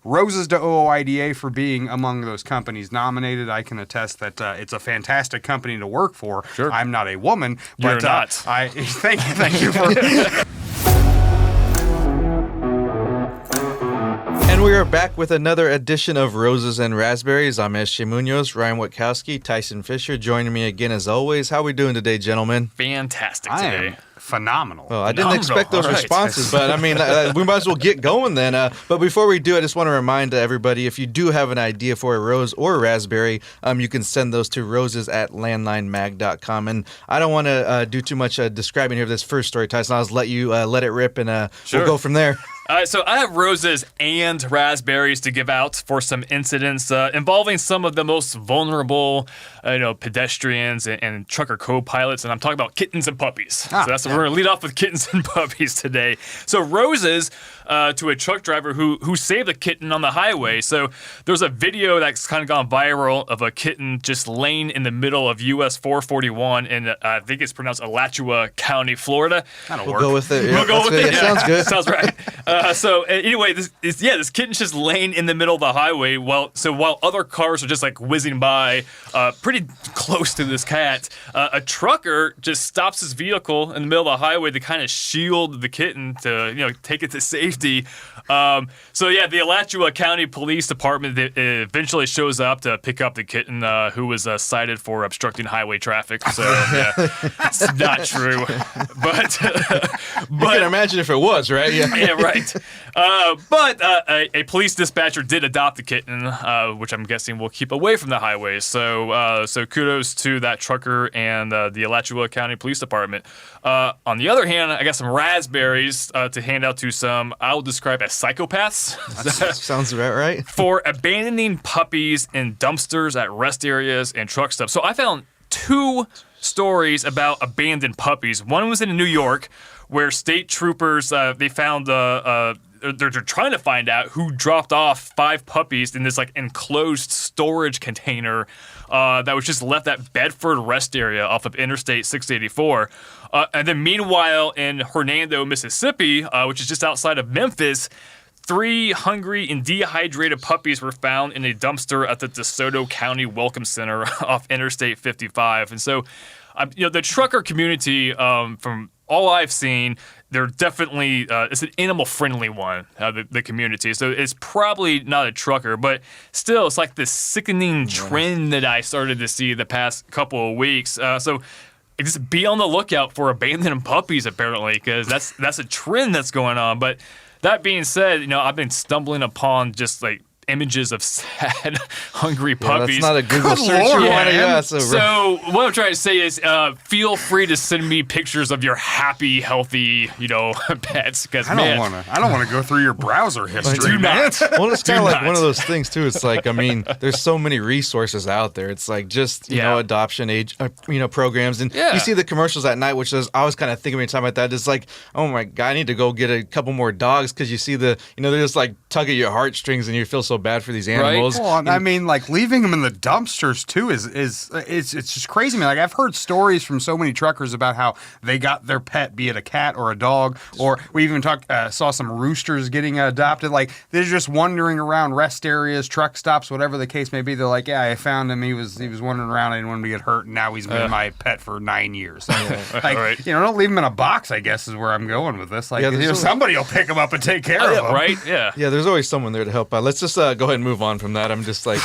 Roses to OIDA for being among those companies nominated. I can attest that it's a fantastic company to work for. Sure. I'm not a woman, You're but not. Thank you for. And we are back with another edition of Roses and Razzberries. I'm S.J. Munoz, Ryan Witkowski, Tyson Fisher joining me again as always. How are we doing today, gentlemen? Fantastic I today. am phenomenal. Well, I didn't expect those All right. responses, but I mean, we might as well get going then. But before we do, I just want to remind everybody, if you do have an idea for a rose or a raspberry, you can send those to roses@landlinemag.com. And I don't want to do too much describing here of this first story, Tyson. I'll just let you let it rip, and we'll go from there. So I have roses and raspberries to give out for some incidents involving some of the most vulnerable, pedestrians and trucker co-pilots, and I'm talking about kittens and puppies. So we're going to lead off with kittens and puppies today. So roses to a truck driver who saved a kitten on the highway. So there's a video that's kind of gone viral of a kitten just laying in the middle of US 441 in I think it's pronounced Alachua County, Florida. We'll go with it. Yeah, We'll go with it. Yeah, sounds good. Sounds right. So anyway, this kitten's just laying in the middle of the highway while other cars are just like whizzing by, pretty close to this cat. A trucker just stops his vehicle in the middle of the highway to kind of shield the kitten to take it to safety. The Alachua County Police Department eventually shows up to pick up the kitten who was cited for obstructing highway traffic. So it's not true, but you can imagine if it was, right? Yeah, right. But a police dispatcher did adopt the kitten, which I'm guessing will keep away from the highway. So kudos to that trucker and the Alachua County Police Department. On the other hand, I got some raspberries to hand out to some I'll describe as psychopaths. That sounds about right. For abandoning puppies in dumpsters at rest areas and truck stops. So I found two stories about abandoned puppies. One was in New York, where state troopers they found they're trying to find out who dropped off 5 puppies in this like enclosed storage container that was just left at Bedford rest area off of Interstate 684. And then meanwhile in Hernando, Mississippi, which is just outside of Memphis, 3 hungry and dehydrated puppies were found in a dumpster at the DeSoto County Welcome Center off Interstate 55. And so, the trucker community, from all I've seen, they're definitely, it's an animal-friendly one, the community. So it's probably not a trucker, but still, it's like this sickening trend that I started to see the past couple of weeks. So just be on the lookout for abandoned puppies, apparently, because that's a trend that's going on. But that being said, I've been stumbling upon just like images of sad, hungry puppies. That's not a Google search. Lord, so what I'm trying to say is, feel free to send me pictures of your happy, healthy, pets. Because I don't want to go through your browser history. Do not. Well, it's kind of like one of those things too. It's like, there's so many resources out there. It's like just adoption age, programs, and you see the commercials at night, which is I was kind of thinking when you're talking about that. It's like, oh my God, I need to go get a couple more dogs because you see they're just like tug at your heartstrings and you feel so bad for these animals. Right? Well, like leaving them in the dumpsters too is it's just crazy. Like I've heard stories from so many truckers about how they got their pet, be it a cat or a dog, or we even saw some roosters getting adopted. Like they're just wandering around rest areas, truck stops, whatever the case may be. They're like, I found him. He was wandering around. I didn't want him to get hurt, and now he's been my pet for 9 years. Don't leave him in a box, I guess is where I'm going with this. Like somebody will pick him up and take care of him, right? Yeah. There's always someone there to help out. Let's just go ahead and move on from that. I'm just like,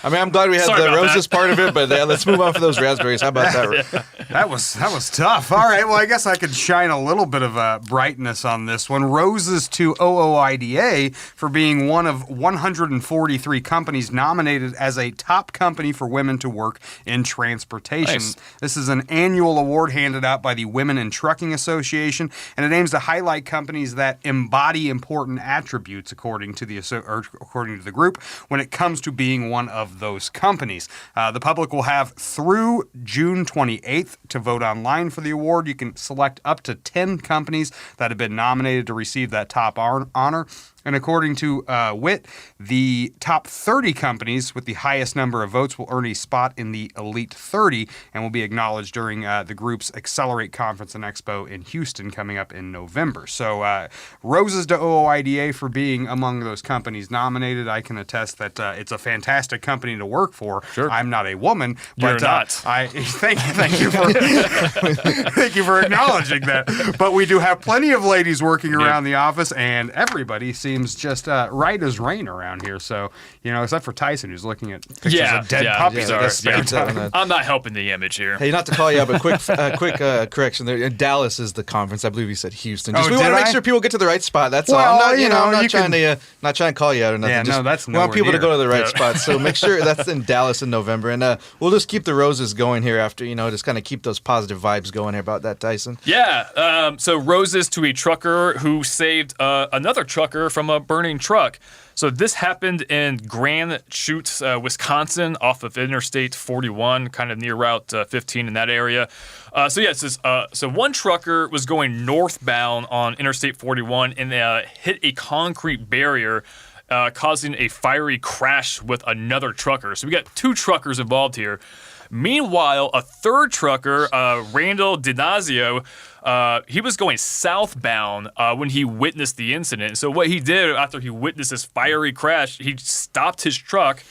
I'm glad we had the roses part of it, but let's move on for those raspberries. How about that? That was tough. All right, well, I guess I could shine a little bit of brightness on this one. Roses to OOIDA for being one of 143 companies nominated as a top company for women to work in transportation. Nice. This is an annual award handed out by the Women in Trucking Association, and it aims to highlight companies that embody important attributes according to the group when it comes to being one of those companies. The public will have through June 28th to vote online for the award. You can select up to 10 companies that have been nominated to receive that top honor. And according to WIT, the top 30 companies with the highest number of votes will earn a spot in the Elite 30 and will be acknowledged during the group's Accelerate Conference and Expo in Houston coming up in November. So roses to OIDA for being among those companies nominated. I can attest that it's a fantastic company to work for. Sure. I'm not a woman, You're but not. Thank you for thank you for acknowledging that. But we do have plenty of ladies working around the office, and everybody seems just right as rain around here. So, except for Tyson, who's looking at pictures of dead puppies at his spare time. I'm not helping the image here. Hey, not to call you out, but quick correction there. Dallas is the conference. I believe you said Houston. Just we want to make sure people get to the right spot. That's all. I'm not trying to call you out or nothing. Yeah, just that's we want people nowhere to go to the right near. spot. So make sure that's in Dallas in November, and we'll just keep the roses going here after. Just kind of keep those positive vibes going here about that, Tyson. Yeah. So roses to a trucker who saved another trucker from a burning truck. So this happened in Grand Chutes, Wisconsin, off of Interstate 41, kind of near Route 15 in that area. So one trucker was going northbound on Interstate 41 and hit a concrete barrier, causing a fiery crash with another trucker. So we got two truckers involved here. Meanwhile, a third trucker, Randall Denio, he was going southbound when he witnessed the incident. So what he did after he witnessed this fiery crash, he stopped his truck,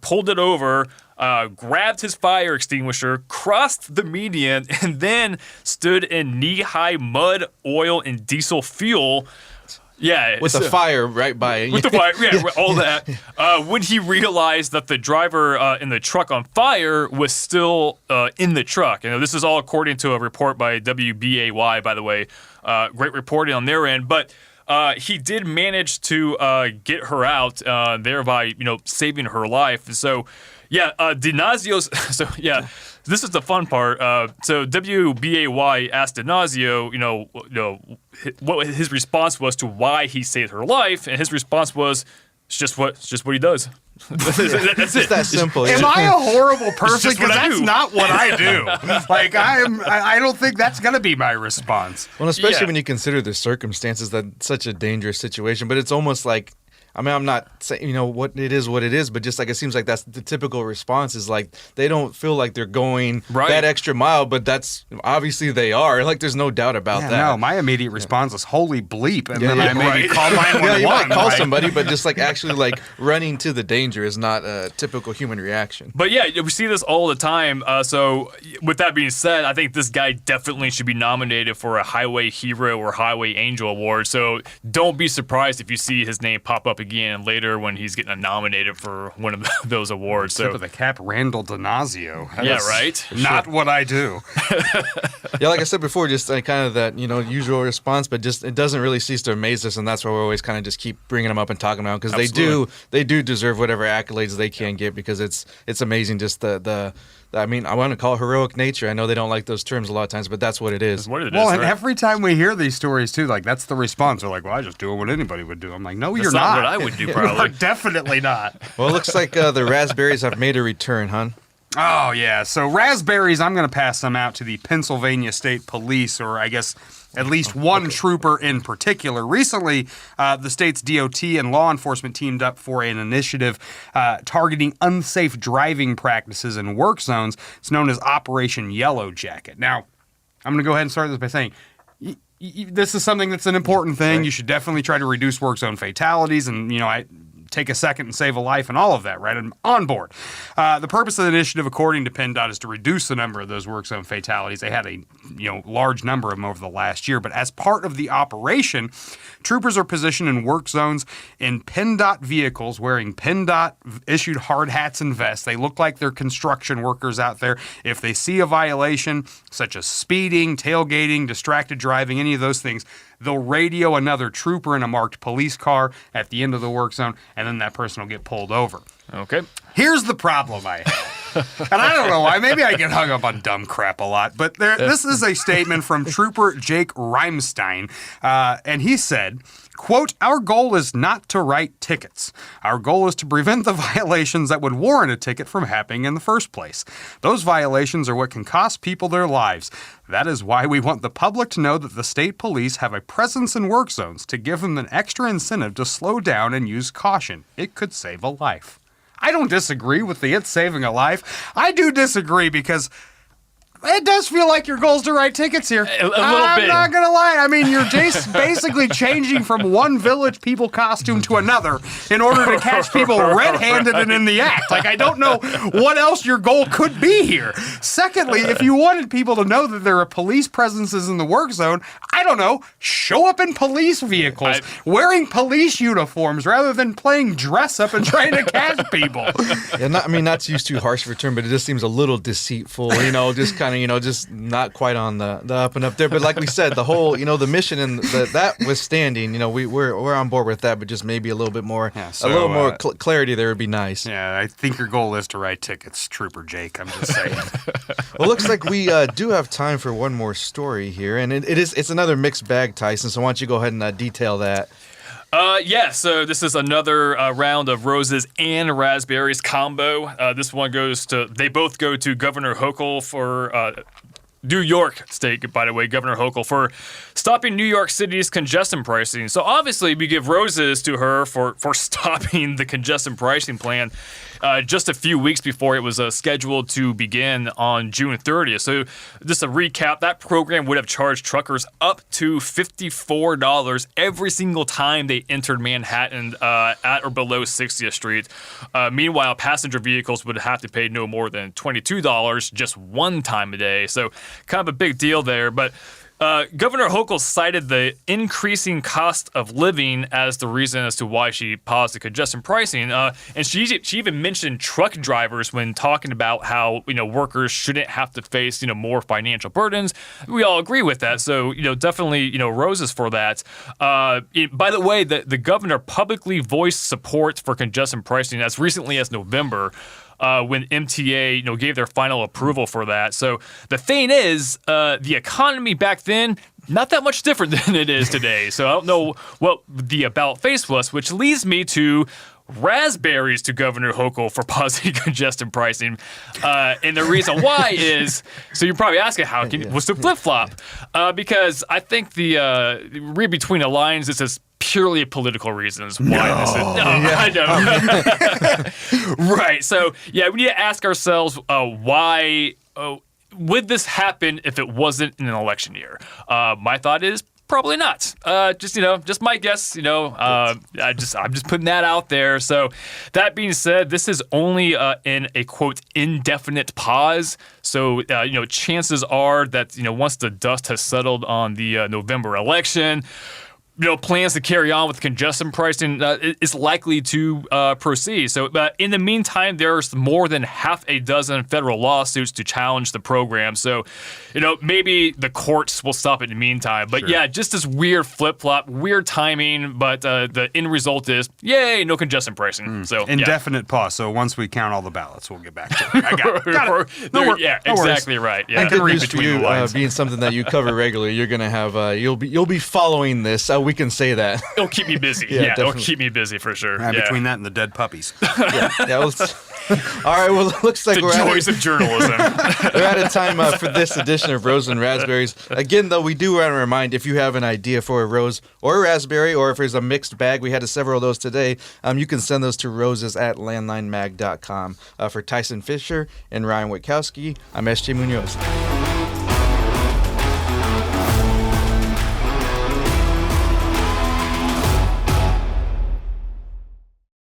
pulled it over, grabbed his fire extinguisher, crossed the median, and then stood in knee-high mud, oil, and diesel fuel. Yeah, with the fire right by it. With the fire, all that. When he realized that the driver in the truck on fire was still in the truck. This is all according to a report by WBAY, by the way. Great reporting on their end. But he did manage to get her out, thereby, saving her life. So, Denazio's. So, yeah. This is the fun part. So WBAY asked Denazio, what his response was to why he saved her life, and his response was, "It's just what he does." That's it. It's that simple. Am I a horrible person? just what Because I that's do. not what I do. Like I don't think that's gonna be my response. Well, especially Yeah. when you consider the circumstances, that's such a dangerous situation. But it's almost like, I'm not saying, what it is, but just like it seems like that's the typical response is like they don't feel like they're going that extra mile, but that's obviously they are. Like there's no doubt about that. No, my immediate response is holy bleep, and then I maybe call 911. Yeah, you might call right? somebody, but just like actually like running to the danger is not a typical human reaction. But yeah, we see this all the time. So with that being said, I think this guy definitely should be nominated for a Highway Hero or Highway Angel award. So don't be surprised if you see his name pop up again later when he's getting nominated for one of those awards. Tip So of the cap, Randall Denazio. yeah, right. Not what I do. Yeah, like I said before, just like kind of that usual response, but just it doesn't really cease to amaze us, and that's why we always kind of just keep bringing them up and talking about them because they do deserve whatever accolades they can get because it's amazing just I want to call it heroic nature. I know they don't like those terms a lot of times, but that's what it is. What it Well, is, and right? every time we hear these stories too, like that's the response. They're like, "Well, I just do what anybody would do." I'm like, "No, you're That's not not. what I would do, You're probably. definitely not." Well, it looks like the raspberries have made a return, huh? Oh yeah. So raspberries, I'm going to pass them out to the Pennsylvania State Police, or I guess at least one trooper in particular. Recently, the state's DOT and law enforcement teamed up for an initiative targeting unsafe driving practices in work zones. It's known as Operation Yellow Jacket. Now, I'm going to go ahead and start this by saying, this is something that's an important thing. Right. You should definitely try to reduce work zone fatalities, and I take a second and save a life and all of that, right? I'm on board. The purpose of the initiative, according to PennDOT, is to reduce the number of those work zone fatalities. They had a large number of them over the last year, but as part of the operation, troopers are positioned in work zones in PennDOT vehicles wearing PennDOT-issued hard hats and vests. They look like they're construction workers out there. If they see a violation, such as speeding, tailgating, distracted driving, any of those things, they'll radio another trooper in a marked police car at the end of the work zone, and then that person will get pulled over. Okay. Here's the problem I have. And I don't know why. Maybe I get hung up on dumb crap a lot. But this is a statement from Trooper Jake Reimstein. And he said, quote, "Our goal is not to write tickets. Our goal is to prevent the violations that would warrant a ticket from happening in the first place. Those violations are what can cost people their lives. That is why we want the public to know that the state police have a presence in work zones to give them an extra incentive to slow down and use caution. It could save a life." I don't disagree with the "it's saving a life." I do disagree because it does feel like your goal is to write tickets here. A little bit. I'm not going to lie. I mean, you're basically changing from one Village People costume to another in order to catch people red-handed and in the act. Like, I don't know what else your goal could be here. Secondly, if you wanted people to know that there are police presences in the work zone, I don't know, show up in police vehicles, wearing police uniforms rather than playing dress-up and trying to catch people. Yeah, not to use too harsh of a term, but it just seems a little deceitful, just kind of, just not quite on the up and up there. But like we said, the whole, the mission and that withstanding, we're on board with that, but just maybe a little bit more, a little more clarity there would be nice. Yeah, I think your goal is to write tickets, Trooper Jake. I'm just saying. Well, looks like we do have time for one more story here, and it's another mixed bag, Tyson. So why don't you go ahead and detail that? So this is another round of Roses and Razzberries combo. This one they both go to Governor Hochul for New York State, by the way, Governor Hochul, for stopping New York City's congestion pricing. So obviously we give roses to her for stopping the congestion pricing plan just a few weeks before it was scheduled to begin on June 30th. So just a recap, that program would have charged truckers up to $54 every single time they entered Manhattan at or below 60th Street. Meanwhile, passenger vehicles would have to pay no more than $22 just one time a day. So kind of a big deal there. But Governor Hochul cited the increasing cost of living as the reason as to why she paused the congestion pricing. And she even mentioned truck drivers when talking about how, workers shouldn't have to face, more financial burdens. We all agree with that. So, definitely, roses for that. By the way, the governor publicly voiced support for congestion pricing as recently as November. When MTA, gave their final approval for that. So the thing is, the economy back then, not that much different than it is today. So I don't know what the about face was, which leads me to raspberries to Governor Hochul for pausing congestion pricing. And the reason why is, so you're probably asking, what's the flip-flop? Because I think read between the lines, it says purely political reasons why this is. I know. Right. So, we need to ask ourselves why would this happen if it wasn't in an election year? My thought is probably not. Just my guess. I'm just putting that out there. So, that being said, this is only in a quote indefinite pause. So, chances are that once the dust has settled on the November election, plans to carry on with congestion pricing is likely to proceed. So in the meantime, there's more than half a dozen federal lawsuits to challenge the program. So, maybe the courts will stop it in the meantime. But sure. Just this weird flip-flop, weird timing. But the end result is, yay, no congestion pricing. So indefinite pause. So once we count all the ballots, we'll get back to it. I got it. Exactly right. Yeah. And good news for you, being something that you cover regularly, you're gonna have you'll be following this. We can say that. It'll keep me busy. It'll keep me busy for sure. Between that and the dead puppies. All right, well, it looks like the joys of journalism. We're out of time for this edition of Roses and Razzberries. Again, though, we do want to remind, if you have an idea for a rose or a raspberry, or if there's a mixed bag, we had several of those today, you can send those to roses@landlinemag.com. For Tyson Fisher and Ryan Witkowski, I'm SJ Munoz.